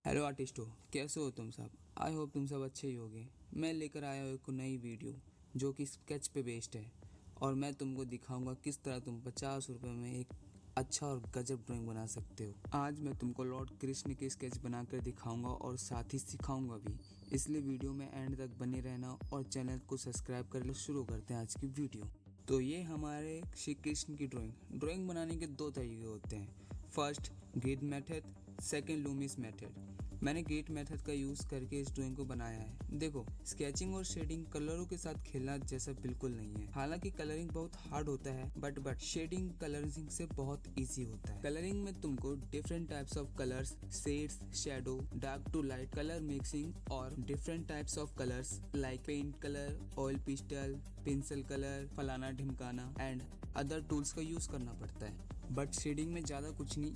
Hello आर्टिस्टो, कैसे हो तुम सब। आई होप तुम सब अच्छे ही होगे। मैं लेकर आया हूँ एक नई वीडियो जो कि स्केच पे बेस्ड है और मैं तुमको दिखाऊंगा किस तरह तुम 50 रुपये में एक अच्छा और गजब ड्राइंग बना सकते हो। आज मैं तुमको लॉर्ड कृष्ण के स्केच बनाकर दिखाऊंगा और साथ ही सिखाऊंगा भी, इसलिए वीडियो में एंड तक बने रहना और चैनल को सब्सक्राइब कर लो। शुरू करते हैं आज की वीडियो। तो ये हमारे श्री कृष्ण की ड्राइंग बनाने के दो तरीके होते हैं। First grid method, second Lumix method. मैंने ग्रिड मेथड का यूज़ करके इस ड्राइंग को बनाया है। देखो, स्केचिंग और शेडिंग कलरों के साथ खेलना जैसा बिल्कुल नहीं है। हालांकि कलरिंग बहुत हार्ड होता है बट शेडिंग कलरिंग से बहुत इजी होता है। कलरिंग में तुमको different types of colours, shades, shadow, dark to light, colour mixing और different types of colours like paint colour, oil pastel, pencil colour, फलाना ढिमकाना एंड अदर टूल्स का यूज करना पड़ता है। बट शेडिंग में ज्यादा कुछ नहीं,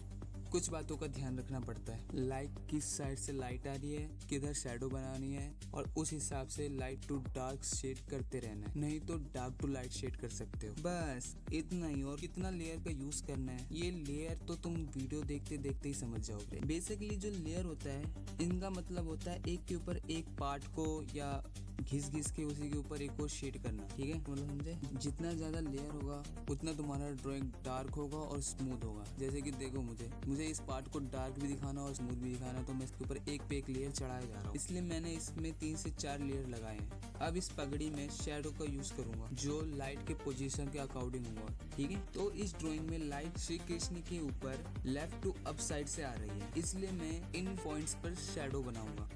कुछ बातों का ध्यान रखना पड़ता है, लाइक किस साइड से लाइट आ रही है, किधर शैडो बनानी है और उस हिसाब से लाइट टू डार्क शेड करते रहना है, नहीं तो डार्क टू लाइट शेड कर सकते हो। बस इतना ही। और कितना लेयर का यूज करना है, ये लेयर तो तुम वीडियो देखते देखते ही समझ जाओगे। बेसिकली जो लेयर होता है, इनका मतलब होता है एक के ऊपर एक पार्ट को या घिस घिस के उसी के ऊपर एक और शेड करना। ठीक है, मतलब समझे। जितना ज्यादा लेयर होगा उतना तुम्हारा ड्राइंग डार्क होगा और स्मूथ होगा। जैसे कि देखो, मुझे इस पार्ट को डार्क भी दिखाना और स्मूथ भी दिखाना, तो मैं इसके ऊपर एक पे एक लेयर चढ़ाया जा रहा हूँ। इसलिए मैंने इसमें 3 से 4 लेयर लगाए हैं। अब इस पगड़ी में शैडो का यूज करूंगा जो लाइट के पोजीशन के अकॉर्डिंग होगा। ठीक है, तो इस ड्राइंग में लाइट श्री कृष्ण के ऊपर लेफ्ट टू अप साइड से आ रही है, इसलिए मैं इन पॉइंट्स पर शैडो बनाऊंगा।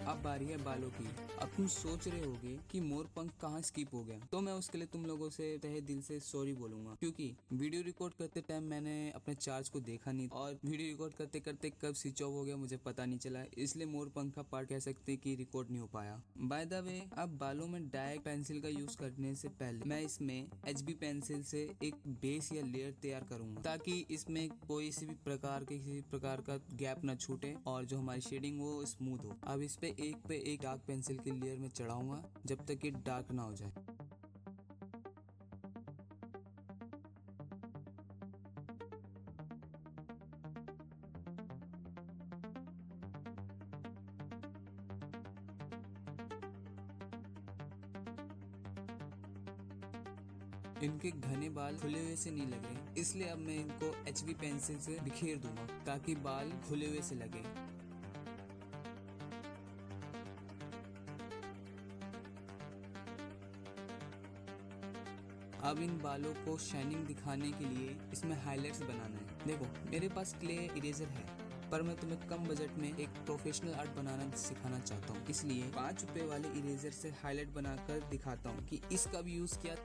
अब बारी है बालों की। अब तुम सोच रहे होगे कि मोर पंख कहाँ स्किप हो गया, तो मैं उसके लिए तुम लोगों से तहे दिल से सॉरी बोलूंगा, क्योंकि वीडियो रिकॉर्ड करते टाइम मैंने अपने चार्ज को देखा नहीं और वीडियो रिकॉर्ड करते करते कब स्विच ऑफ हो गया मुझे पता नहीं चला, इसलिए मोर पंख का पार्ट कह सकते कि रिकॉर्ड नहीं हो पाया। बाय द वे, अब बालों में डायरेक्ट पेंसिल का यूज करने से पहले मैं इसमें HB पेंसिल से एक बेस या लेयर तैयार करूंगा, ताकि इसमें कोई सी भी प्रकार के किसी प्रकार का गैप ना छूटे और जो हमारी शेडिंग वो स्मूथ हो। अब इस पे एक डार्क पेंसिल की लेयर में चढ़ाऊंगा जब तक ये डार्क ना हो जाए। इनके घने बाल खुले हुए से नहीं लगे, इसलिए अब मैं इनको HB पेंसिल से बिखेर दूंगा ताकि बाल खुले हुए से लगे। अब इन बालों को शाइनिंग दिखाने के लिए इसमें हाइलाइट्स बनाना है। देखो, मेरे पास क्ले इरेजर है पर मैं तुम्हें कम बजट में एक प्रोफेशनल आर्ट बनाना सिखाना चाहता हूँ, इसलिए 5 रुपए वाले इरेजर से हाईलाइट बनाकर दिखाता हूँ कि इसका भी यूज किया।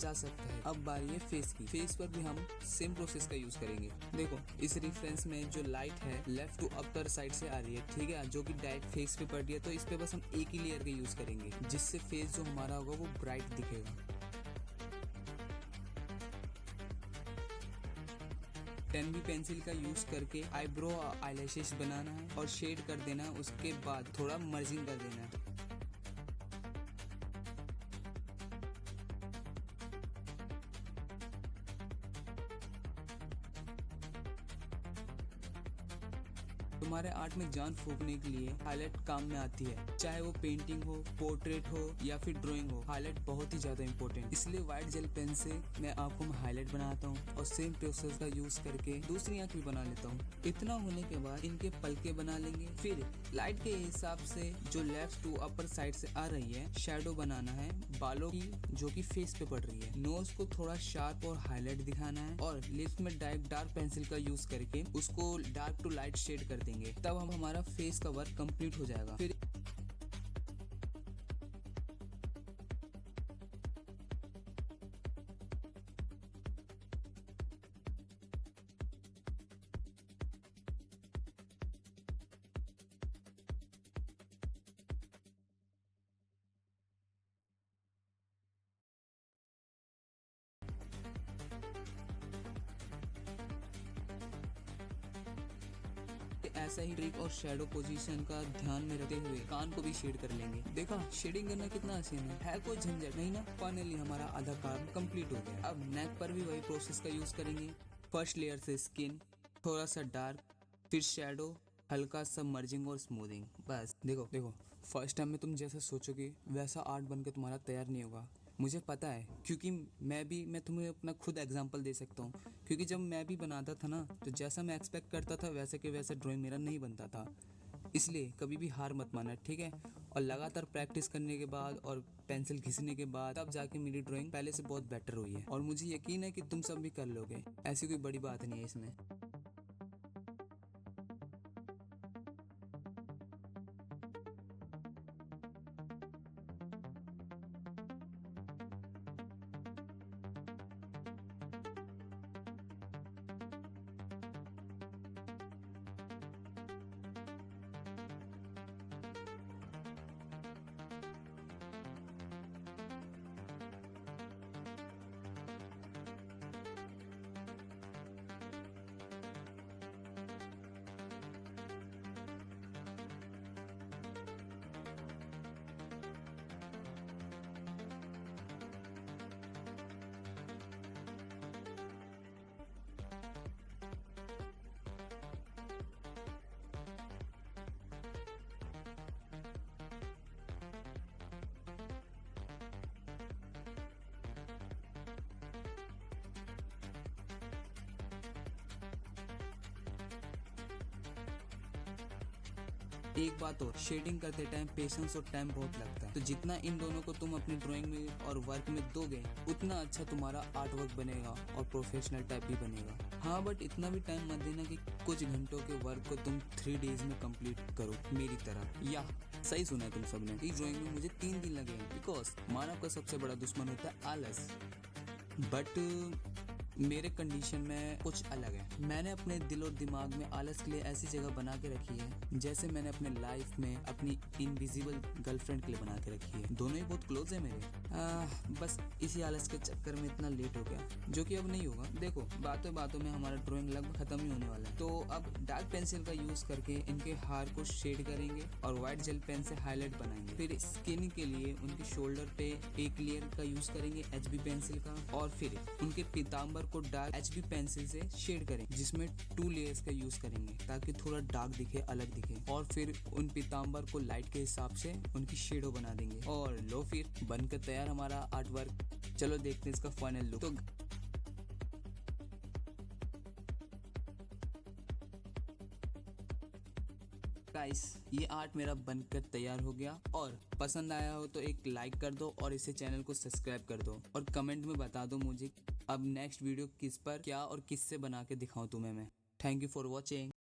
जा सकता है। अब बारी है फेस की। फेस पर भी हम सेम प्रोसेस का यूज करेंगे। देखो, इस रेफरेंस में जो लाइट है लेफ्ट टू अपर साइड से आ रही है, ठीक है, जो कि डायरेक्ट फेस पे पड़ रही है, तो इस पे बस हम एक ही लेयर का यूज करेंगे जिससे फेस जो हमारा होगा वो ब्राइट दिखेगा। 10B पेंसिल का यूज करके आईब्रो आईलैशेस बनाना है और शेड कर देना है, उसके बाद थोड़ा मर्जिंग कर देना है। तुम्हारे आर्ट में जान फूंकने के लिए हाईलाइट काम में आती है, चाहे वो पेंटिंग हो, पोर्ट्रेट हो या फिर ड्राइंग हो। हाईलाइट बहुत ही ज्यादा इंपॉर्टेंट, इसलिए व्हाइट जेल पेन से मैं आंखों में हाईलाइट बनाता हूँ और सेम प्रोसेस का यूज करके दूसरी आंख भी बना लेता हूँ। इतना होने के बाद इनके पलके बना लेंगे। फिर लाइट के हिसाब से जो लेफ्ट टू अपर साइड से आ रही है शैडो बनाना है बालों की जो कि फेस पे पड़ रही है। नोज को थोड़ा शार्प और हाईलाइट दिखाना है और लिप्स में डार्क पेंसिल का यूज करके उसको डार्क टू लाइट शेड कर देंगे, तब हम हमारा फेस का वर्क कंप्लीट हो जाएगा। फिर वैसा ही ट्रिक और शेडो पोजीशन का ध्यान में रखते हुए कान को भी शेड कर लेंगे। देखा शेडिंग करना कितना आसान है कोई झंझट नहीं ना। फाइनली हमारा आधा काम कंप्लीट हो गया। अब नेक पर भी वही प्रोसेस का यूज करेंगे। फर्स्ट लेयर से स्किन, थोड़ा सा डार्क, फिर शेडो, हल्का सा मर्जिंग और स्मूथिंग। बस देखो फर्स्ट टाइम में तुम जैसा सोचोगे वैसा आर्ट बनकर तुम्हारा तैयार नहीं होगा। मुझे पता है क्योंकि मैं तुम्हें अपना खुद एग्जांपल दे सकता हूँ। क्योंकि जब मैं भी बनाता था ना तो जैसा मैं एक्सपेक्ट करता था वैसे के वैसा ड्राइंग मेरा नहीं बनता था। इसलिए कभी भी हार मत मानना, ठीक है। और लगातार प्रैक्टिस करने के बाद और पेंसिल घिसने के बाद तब जाके मेरी ड्राइंग पहले से बहुत बेटर हुई है। और मुझे यकीन है कि तुम सब भी कर लोगे, ऐसी कोई बड़ी बात नहीं है इसमें। एक बात और, शेडिंग करते टाइम पेशेंस और टाइम बहुत लगता है। तो जितना इन दोनों को तुम अपनी ड्राइंग में और वर्क में दोगे उतना अच्छा तुम्हारा आर्ट वर्क बनेगा और प्रोफेशनल टाइप भी बनेगा। हाँ बट इतना भी टाइम मत देना कि कुछ घंटों के वर्क को तुम 3 डेज में कंप्लीट करो मेरी तरह। या सही सुना है तुम सबने, इस ड्राइंग में मुझे 3 दिन लगे हैं। बिकॉज मानव का सबसे बड़ा दुश्मन होता है आलस। बट मेरे कंडीशन में कुछ अलग है। मैंने अपने दिल और दिमाग में आलस के लिए ऐसी जगह बना के रखी है जैसे मैंने अपने लाइफ में अपनी इनविजिबल गर्लफ्रेंड के लिए बना के रखी है। दोनों ही बहुत क्लोज है मेरे। बस इसी आलस के चक्कर में इतना लेट हो गया, जो कि अब नहीं होगा। देखो बातों बातों में हमारा ड्राइंग लगभग खत्म ही होने वाला है। तो अब डार्क पेंसिल का यूज करके इनके हार को शेड करेंगे और व्हाइट जेल पेन से हाईलाइट बनाएंगे। फिर स्किन के लिए उनके शोल्डर पे एक लेयर का यूज करेंगे HB पेंसिल का, और फिर उनके पीताम्बर को डार्क HB पेंसिल से शेड करेंगे जिसमें 2 लेयर्स का यूज करेंगे ताकि थोड़ा डार्क दिखे, अलग दिखे। और फिर उन पीताम्बर को लाइट के हिसाब से उनकी शेडो बना देंगे। और लो फिर बनकर तैयार हमारा आर्ट वर्क। चलो देखते हैं इसका फाइनल लुक। तो गाइस ये आर्ट मेरा बनकर तैयार हो गया, और पसंद आया हो तो एक लाइक कर दो और इसे चैनल को सब्सक्राइब कर दो और कमेंट में बता दो मुझे अब नेक्स्ट वीडियो किस पर क्या और किससे बना के दिखाऊं तुम्हें मैं। Thank you for watching.